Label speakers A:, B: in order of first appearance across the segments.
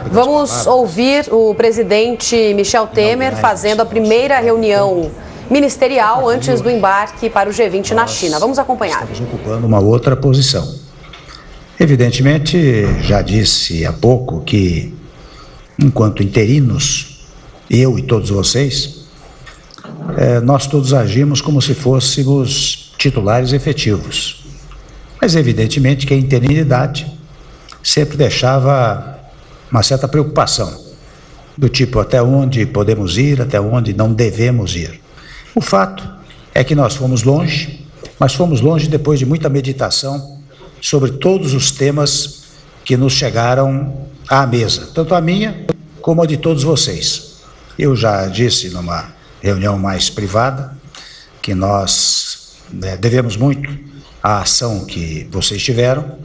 A: Vamos ouvir o presidente Michel Temer fazendo a primeira reunião ministerial antes do embarque para o G20 na China. Vamos acompanhar.
B: Estamos ocupando uma outra posição. Evidentemente, já disse há pouco que, enquanto interinos, eu e todos vocês, nós todos agimos como se fôssemos titulares efetivos. Mas, evidentemente, que a interinidade sempre deixava uma certa preocupação, do tipo até onde podemos ir, até onde não devemos ir. O fato é que nós fomos longe, mas fomos longe depois de muita meditação sobre todos os temas que nos chegaram à mesa, tanto a minha como a de todos vocês. Eu já disse numa reunião mais privada que nós devemos muito à ação que vocês tiveram.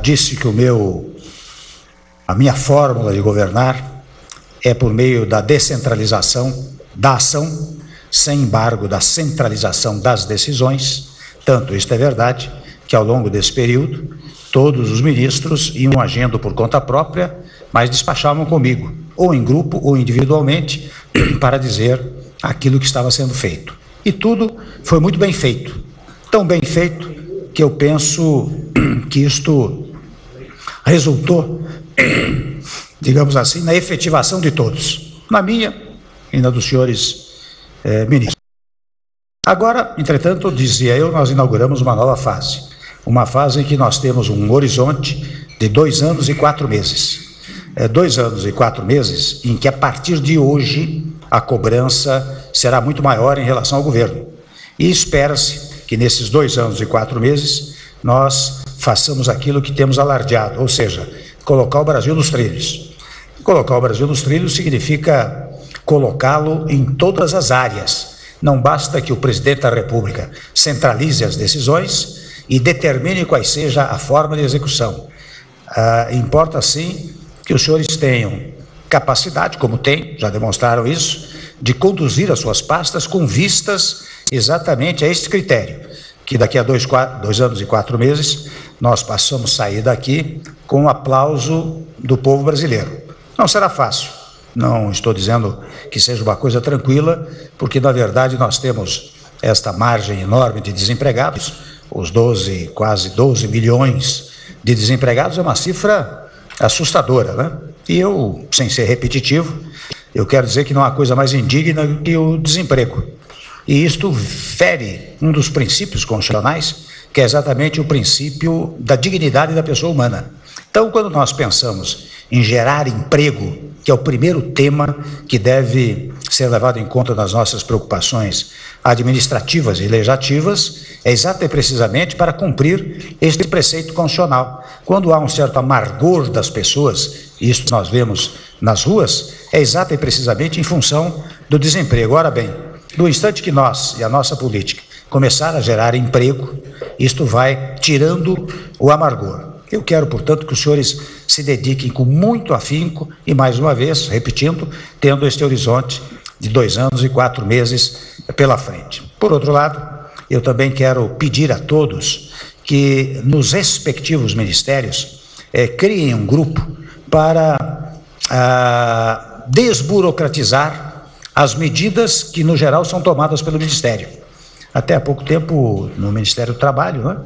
B: Disse que a minha fórmula de governar é por meio da descentralização da ação, sem embargo da centralização das decisões. Tanto isto é verdade que ao longo desse período todos os ministros iam agindo por conta própria, mas despachavam comigo, ou em grupo ou individualmente, para dizer aquilo que estava sendo feito. E tudo foi muito bem feito, tão bem feito que eu penso que isto resultou, digamos assim, na efetivação de todos, na minha e na dos senhores ministros. Agora, entretanto, dizia eu, nós inauguramos uma nova fase, uma fase em que nós temos um horizonte de 2 anos e 4 meses. 2 anos e 4 meses em que, a partir de hoje, a cobrança será muito maior em relação ao governo. E espera-se que nesses 2 anos e 4 meses nós façamos aquilo que temos alardeado, ou seja, colocar o Brasil nos trilhos. Colocar o Brasil nos trilhos significa colocá-lo em todas as áreas. Não basta que o presidente da República centralize as decisões e determine qual seja a forma de execução. Importa, sim, que os senhores tenham capacidade, como têm, já demonstraram isso, de conduzir as suas pastas com vistas exatamente a este critério, que daqui a 2 anos e 4 meses nós passamos a sair daqui com o aplauso do povo brasileiro. Não será fácil, não estou dizendo que seja uma coisa tranquila, porque na verdade nós temos esta margem enorme de desempregados, os quase 12 milhões de desempregados é uma cifra assustadora, né? E eu, sem ser repetitivo, eu quero dizer que não há coisa mais indigna do que o desemprego. E isto fere um dos princípios constitucionais, que é exatamente o princípio da dignidade da pessoa humana. Então, quando nós pensamos em gerar emprego, que é o primeiro tema que deve ser levado em conta nas nossas preocupações administrativas e legislativas, é exato e precisamente para cumprir este preceito constitucional. Quando há um certo amargor das pessoas, e isso nós vemos nas ruas, é exato e precisamente em função do desemprego. Ora bem, no instante que nós e a nossa política começar a gerar emprego, isto vai tirando o amargor. Eu quero, portanto, que os senhores se dediquem com muito afinco e, mais uma vez, repetindo, tendo este horizonte de 2 anos e 4 meses pela frente. Por outro lado, eu também quero pedir a todos que nos respectivos ministérios criem um grupo para desburocratizar as medidas que, no geral, são tomadas pelo Ministério. Até há pouco tempo, no Ministério do Trabalho, né?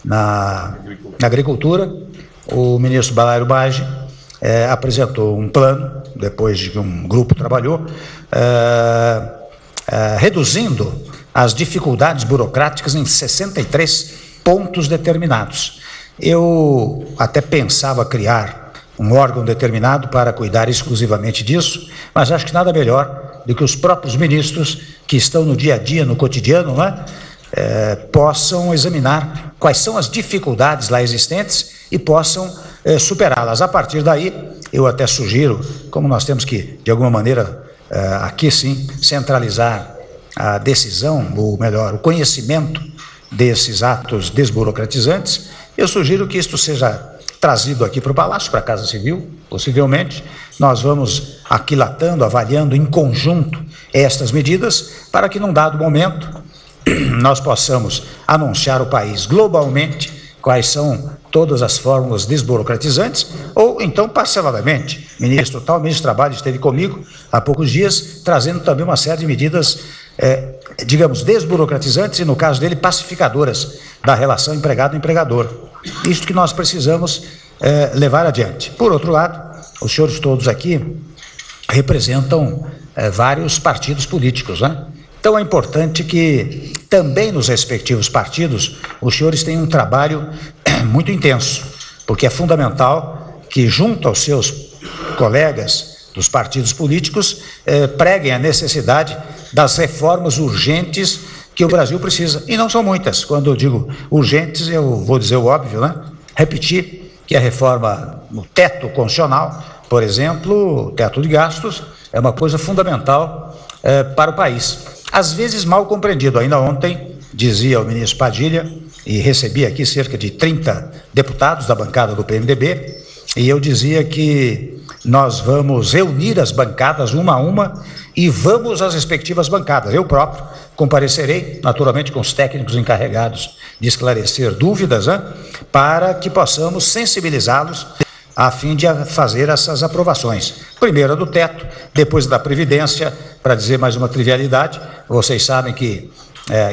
B: Na Agricultura, o ministro Balairo Bage apresentou um plano, depois de que um grupo trabalhou, reduzindo as dificuldades burocráticas em 63 pontos determinados. Eu até pensava criar um órgão determinado para cuidar exclusivamente disso, mas acho que nada melhor do que os próprios ministros que estão no dia a dia, no cotidiano, né, possam examinar quais são as dificuldades lá existentes e possam superá-las. A partir daí, eu até sugiro, como nós temos que, de alguma maneira, aqui sim, centralizar a decisão, ou melhor, o conhecimento desses atos desburocratizantes, eu sugiro que isto seja trazido aqui para o Palácio, para a Casa Civil, possivelmente. Nós vamos aquilatando, avaliando em conjunto estas medidas, para que num dado momento nós possamos anunciar o país globalmente quais são todas as fórmulas desburocratizantes, ou então parceladamente. Ministro do Trabalho esteve comigo há poucos dias, trazendo também uma série de medidas, digamos, desburocratizantes e, no caso dele, pacificadoras da relação empregado-empregador. Isto que nós precisamos levar adiante. Por outro lado, os senhores todos aqui representam vários partidos políticos, né? Então é importante que também nos respectivos partidos os senhores tenham um trabalho muito intenso, porque é fundamental que, junto aos seus colegas dos partidos políticos, preguem a necessidade das reformas urgentes que o Brasil precisa. E não são muitas. Quando eu digo urgentes, eu vou dizer o óbvio, né? Repetir que a reforma no teto constitucional, por exemplo, o teto de gastos, é uma coisa fundamental para o país. Às vezes mal compreendido. Ainda ontem, dizia o ministro Padilha, e recebi aqui cerca de 30 deputados da bancada do PMDB, e eu dizia que nós vamos reunir as bancadas uma a uma e vamos às respectivas bancadas. Eu próprio comparecerei, naturalmente com os técnicos encarregados de esclarecer dúvidas, né, para que possamos sensibilizá-los a fim de fazer essas aprovações. Primeiro a do teto, depois da Previdência, para dizer mais uma trivialidade. Vocês sabem que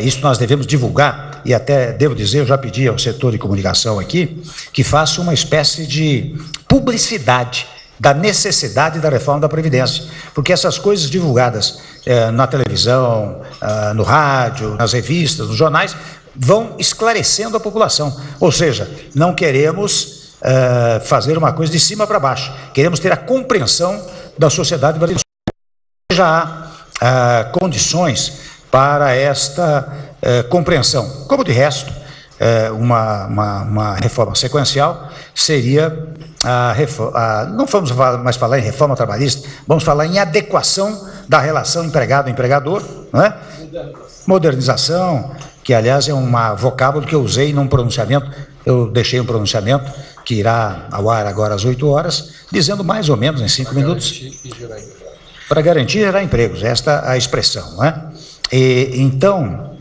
B: isso nós devemos divulgar, e até devo dizer, eu já pedi ao setor de comunicação aqui, que faça uma espécie de publicidade da necessidade da reforma da Previdência, porque essas coisas divulgadas na televisão, no rádio, nas revistas, nos jornais, vão esclarecendo a população. Ou seja, não queremos fazer uma coisa de cima para baixo, queremos ter a compreensão da sociedade brasileira. Já há condições para esta compreensão. Como de resto, uma reforma sequencial seria não vamos mais falar em reforma trabalhista, vamos falar em adequação da relação empregado-empregador, não é? Modernização, que aliás é um vocábulo que eu usei num pronunciamento, eu deixei um pronunciamento que irá ao ar agora às 8 horas, dizendo mais ou menos em 5 minutos. Para garantir e gerar empregos, esta é a expressão, não é? Então,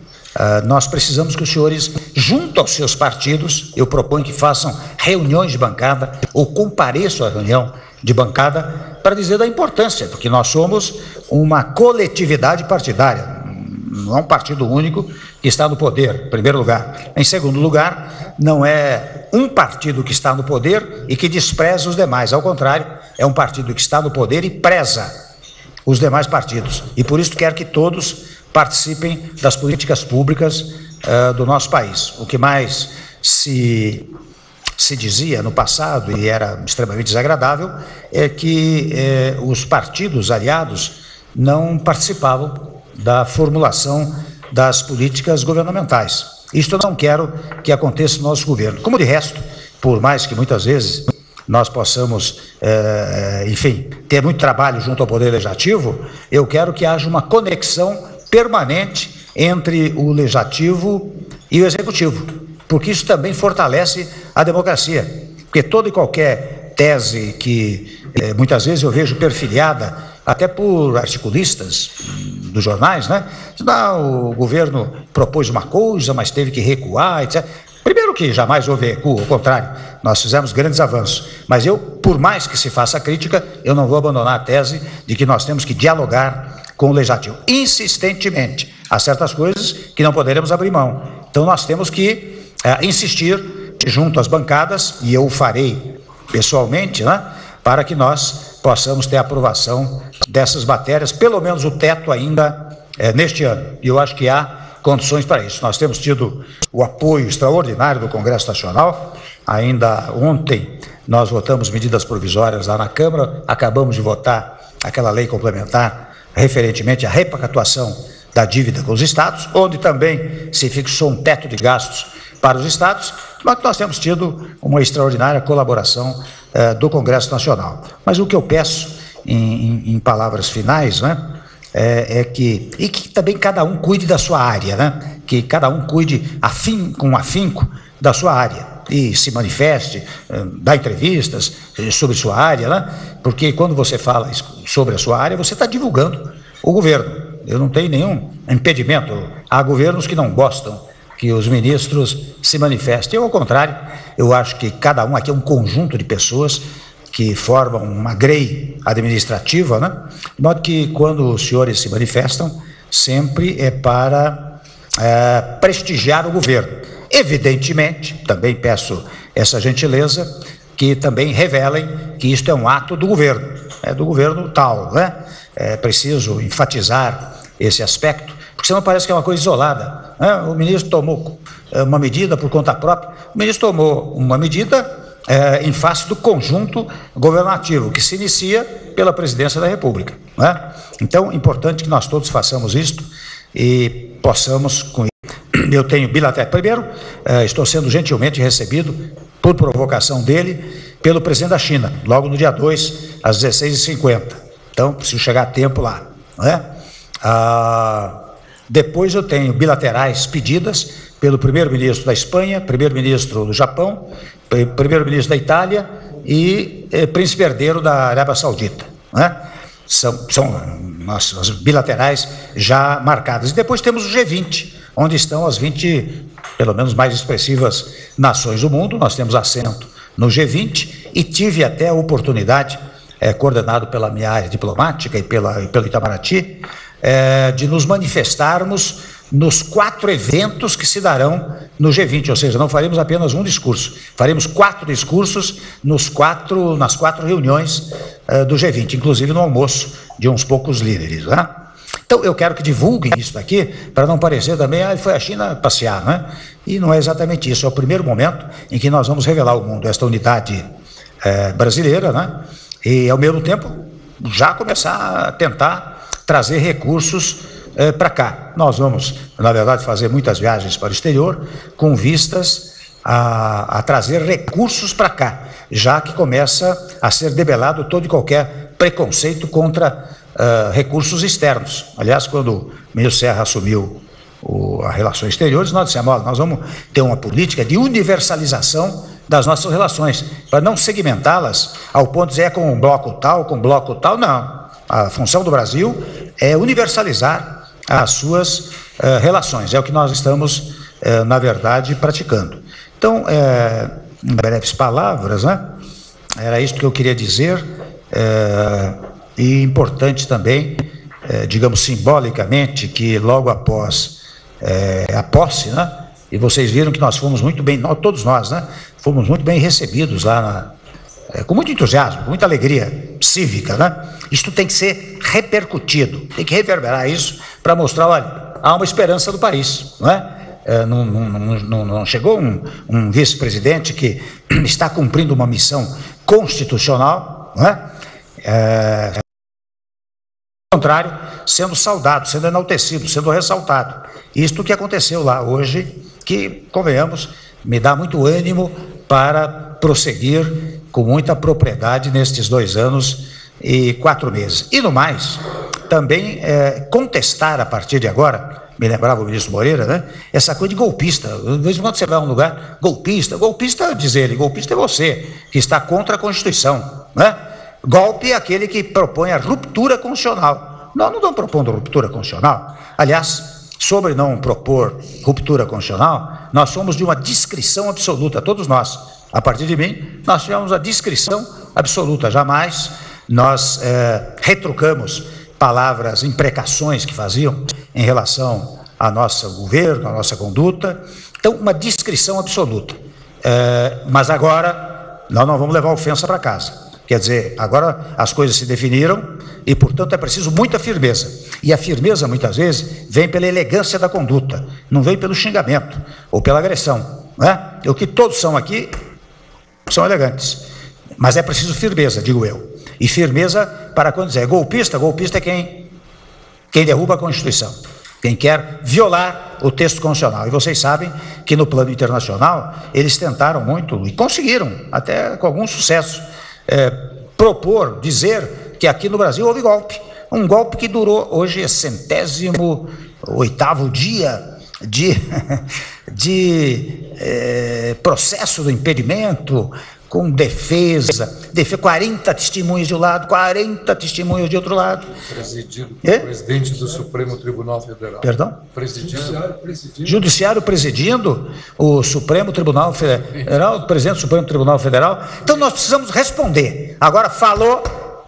B: nós precisamos que os senhores, junto aos seus partidos, eu proponho que façam reuniões de bancada ou compareçam à reunião de bancada para dizer da importância, porque nós somos uma coletividade partidária, não é um partido único que está no poder, em primeiro lugar. Em segundo lugar, não é um partido que está no poder e que despreza os demais, ao contrário, é um partido que está no poder e preza os demais partidos, e por isso quer que todos participem das políticas públicas do nosso país. O que mais se dizia no passado, e era extremamente desagradável, é que os partidos aliados não participavam da formulação das políticas governamentais. Isto eu não quero que aconteça no nosso governo. Como de resto, por mais que muitas vezes nós possamos, enfim, ter muito trabalho junto ao Poder Legislativo, eu quero que haja uma conexão permanente entre o Legislativo e o Executivo, porque isso também fortalece a democracia, porque toda e qualquer tese que muitas vezes eu vejo perfilhada até por articulistas dos jornais, né? Não, o governo propôs uma coisa, mas teve que recuar, etc. Primeiro que jamais houve recuo, ao contrário, nós fizemos grandes avanços, mas eu, por mais que se faça crítica, eu não vou abandonar a tese de que nós temos que dialogar com o Legislativo, insistentemente. Há certas coisas que não poderemos abrir mão, então nós temos que insistir junto às bancadas, e eu o farei pessoalmente, né, para que nós possamos ter a aprovação dessas matérias, pelo menos o teto ainda neste ano, e eu acho que há condições para isso. Nós temos tido o apoio extraordinário do Congresso Nacional. Ainda ontem nós votamos medidas provisórias lá na Câmara, acabamos de votar aquela lei complementar referentemente à repactuação da dívida com os estados, onde também se fixou um teto de gastos para os estados, mas nós temos tido uma extraordinária colaboração do Congresso Nacional. Mas o que eu peço, em palavras finais, né, que também cada um cuide da sua área, né? Que cada um cuide com afinco da sua área e se manifeste, dá entrevistas sobre sua área, né? Porque quando você fala sobre a sua área, você está divulgando o governo. Eu não tenho nenhum impedimento. Há governos que não gostam que os ministros se manifestem. Eu, ao contrário, eu acho que cada um aqui é um conjunto de pessoas que formam uma grei administrativa, né? De modo que, quando os senhores se manifestam, sempre é para prestigiar o governo. Evidentemente, também peço essa gentileza, que também revelem que isto é um ato do governo tal, né? É preciso enfatizar esse aspecto, porque senão parece que é uma coisa isolada, né? O ministro tomou uma medida por conta própria, o ministro tomou uma medida em face do conjunto governativo, que se inicia pela presidência da República, né? Então, é importante que nós todos façamos isto e possamos, com eu tenho bilateral. Primeiro, estou sendo gentilmente recebido, por provocação dele, pelo presidente da China, logo no dia 2, às 16h50. Então, preciso chegar a tempo lá, não é? Depois eu tenho bilaterais pedidas pelo primeiro-ministro da Espanha, primeiro-ministro do Japão, primeiro-ministro da Itália e príncipe herdeiro da Arábia Saudita, não é? São nossas bilaterais já marcadas. E depois temos o G20, onde estão as 20, pelo menos, mais expressivas nações do mundo. Nós temos assento no G20 e tive até a oportunidade, coordenado pela minha área diplomática e pelo Itamaraty, de nos manifestarmos nos 4 eventos que se darão no G20, ou seja, não faremos apenas um discurso, faremos 4 discursos nas 4 reuniões do G20, inclusive no almoço de uns poucos líderes, né? Então, eu quero que divulguem isso daqui, para não parecer também, foi a China passear, né? E não é exatamente isso, é o primeiro momento em que nós vamos revelar ao mundo esta unidade brasileira, né? E, ao mesmo tempo, já começar a tentar trazer recursos para cá. Nós vamos, na verdade, fazer muitas viagens para o exterior, com vistas a trazer recursos para cá, já que começa a ser debelado todo e qualquer preconceito contra recursos externos. Aliás, quando o ministro Serra assumiu as relações exteriores, nós dissemos, nós vamos ter uma política de universalização das nossas relações, para não segmentá-las ao ponto de dizer com um bloco tal, não. A função do Brasil é universalizar as suas relações, é o que nós estamos, na verdade, praticando. Então, em breves palavras, né, era isso que eu queria dizer, e importante também, digamos simbolicamente, que logo após a posse, né, e vocês viram que nós fomos muito bem, todos nós, né, fomos muito bem recebidos lá com muito entusiasmo, com muita alegria cívica, né? Isto tem que ser repercutido, tem que reverberar isso para mostrar, olha, há uma esperança do país, não é? Não chegou um vice-presidente que está cumprindo uma missão constitucional, não é? Ao contrário, sendo saudado, sendo enaltecido, sendo ressaltado. Isto que aconteceu lá hoje, que, convenhamos, me dá muito ânimo para prosseguir com muita propriedade nestes 2 anos e 4 meses. E no mais, também contestar a partir de agora, me lembrava o ministro Moreira, né? Essa coisa de golpista. De vez em quando você vai a um lugar, golpista, diz ele, golpista é você, que está contra a Constituição, né? Golpe é aquele que propõe a ruptura constitucional. Nós não estamos propondo ruptura constitucional. Aliás, sobre não propor ruptura constitucional, nós somos de uma discrição absoluta, todos nós. A partir de mim, nós tivemos a discrição absoluta. Jamais nós retrucamos palavras, imprecações que faziam em relação ao nosso governo, à nossa conduta. Então, uma discrição absoluta. Mas agora, nós não vamos levar ofensa para casa. Quer dizer, agora as coisas se definiram e, portanto, é preciso muita firmeza. E a firmeza, muitas vezes, vem pela elegância da conduta, não vem pelo xingamento ou pela agressão, né? O que todos são aqui são elegantes, mas é preciso firmeza, digo eu. E firmeza para quando dizer golpista é quem derruba a Constituição, quem quer violar o texto constitucional. E vocês sabem que no plano internacional eles tentaram muito e conseguiram, até com algum sucesso, propor, dizer que aqui no Brasil houve golpe. Um golpe que durou, hoje é 108º dia de processo do impedimento, com defesa, 40 testemunhas de um lado, 40 testemunhas de outro lado.
C: Presidido pelo presidente do Supremo Tribunal Federal.
B: Perdão?
C: Judiciário
B: presidindo o Supremo Tribunal Federal, o presidente do Supremo Tribunal Federal. Então nós precisamos responder. Agora falou,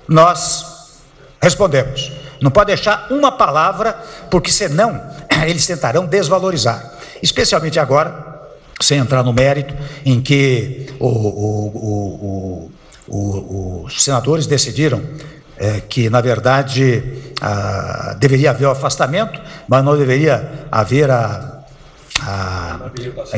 B: nós respondemos. Não pode deixar uma palavra, porque senão eles tentarão desvalorizar. Especialmente agora, sem entrar no mérito, em que os senadores decidiram que, na verdade, deveria haver o afastamento, mas não deveria haver a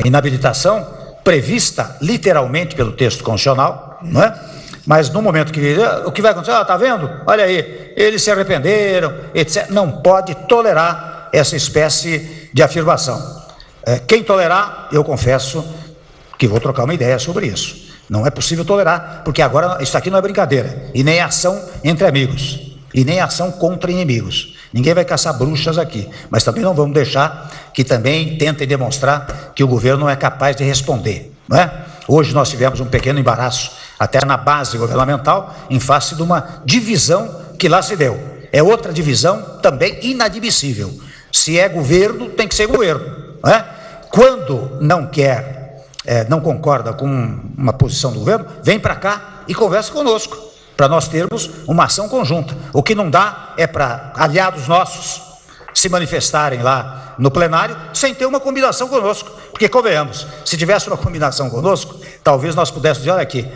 B: inabilitação prevista literalmente pelo texto constitucional, não é? Mas no momento que o que vai acontecer, está vendo? Olha aí, eles se arrependeram, etc. Não pode tolerar essa espécie de afirmação. Quem tolerar, eu confesso que vou trocar uma ideia sobre isso. Não é possível tolerar, porque agora isso aqui não é brincadeira, e nem ação entre amigos, e nem ação contra inimigos. Ninguém vai caçar bruxas aqui, mas também não vamos deixar que também tentem demonstrar que o governo não é capaz de responder, não é? Hoje nós tivemos um pequeno embaraço, até na base governamental, em face de uma divisão que lá se deu. É outra divisão também inadmissível. Se é governo, tem que ser governo. Não é? Quando não quer, não concorda com uma posição do governo, vem para cá e conversa conosco, para nós termos uma ação conjunta. O que não dá é para aliados nossos se manifestarem lá no plenário sem ter uma combinação conosco, porque convenhamos, se tivesse uma combinação conosco, talvez nós pudéssemos dizer, olha aqui,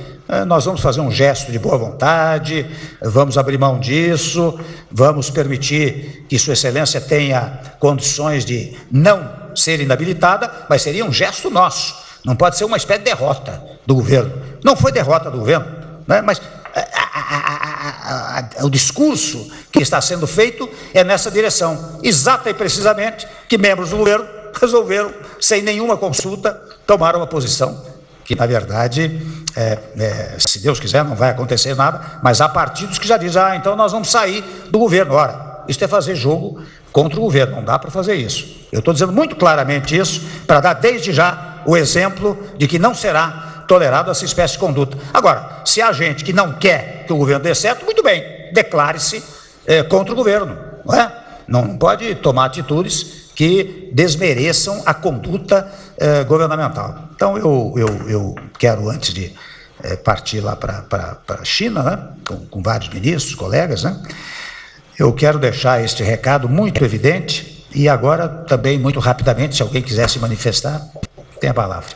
B: nós vamos fazer um gesto de boa vontade, vamos abrir mão disso, vamos permitir que Sua Excelência tenha condições de não ser inabilitada, mas seria um gesto nosso, não pode ser uma espécie de derrota do governo. Não foi derrota do governo, né? Mas o discurso que está sendo feito é nessa direção, exata e precisamente que membros do governo resolveram, sem nenhuma consulta, tomar uma posição que, na verdade, se Deus quiser, não vai acontecer nada, mas há partidos que já dizem, então nós vamos sair do governo. Ora, isso é fazer jogo contra o governo, não dá para fazer isso. Eu estou dizendo muito claramente isso, para dar desde já o exemplo de que não será tolerado essa espécie de conduta. Agora, se há gente que não quer que o governo dê certo, muito bem, declare-se contra o governo, não é? Não pode tomar atitudes que desmereçam a conduta governamental. Então, eu quero, antes de partir lá para a China, né, com vários ministros, colegas, né, eu quero deixar este recado muito evidente e agora também muito rapidamente, se alguém quiser se manifestar, tem a palavra.